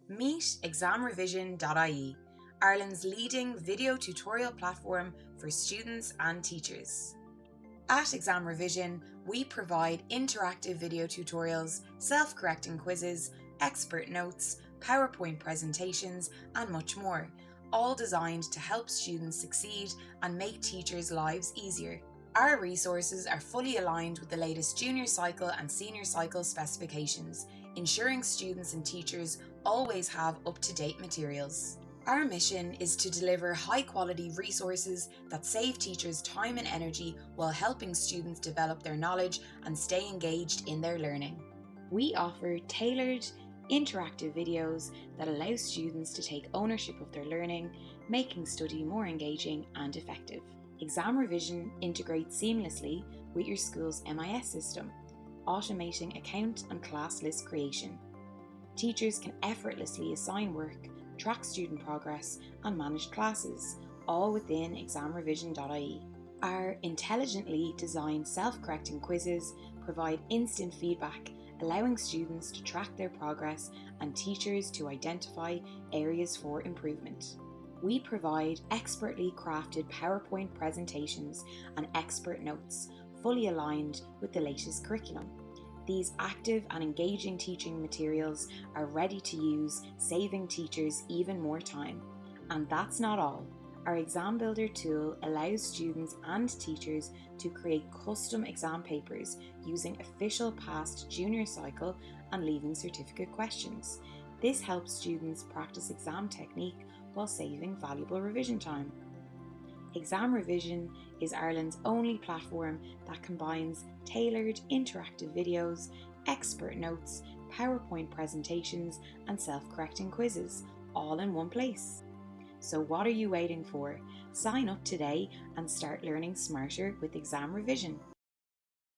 Meet ExamRevision.ie, Ireland's leading video tutorial platform for students and teachers. At ExamRevision, we provide interactive video tutorials, self-correcting quizzes, expert notes, PowerPoint presentations, and much more, all designed to help students succeed and make teachers' lives easier. Our resources are fully aligned with the latest junior cycle and senior cycle specifications, ensuring students and teachers always have up-to-date materials. Our mission is to deliver high-quality resources that save teachers time and energy while helping students develop their knowledge and stay engaged in their learning. We offer tailored, interactive videos that allow students to take ownership of their learning, making study more engaging and effective. ExamRevision integrates seamlessly with your school's MIS system, automating account and class list creation. Teachers can effortlessly assign work, track student progress, and manage classes, all within ExamRevision.ie. Our intelligently designed self-correcting quizzes provide instant feedback, allowing students to track their progress and teachers to identify areas for improvement. We provide expertly crafted PowerPoint presentations and expert notes, fully aligned with the latest curriculum. These active and engaging teaching materials are ready to use, saving teachers even more time. And that's not all. Our Exam Builder tool allows students and teachers to create custom exam papers using official past junior cycle and leaving certificate questions. This helps students practice exam technique while saving valuable revision time. ExamRevision is Ireland's only platform that combines tailored interactive videos, expert notes, PowerPoint presentations, and self-correcting quizzes, all in one place. So what are you waiting for? Sign up today and start learning smarter with ExamRevision.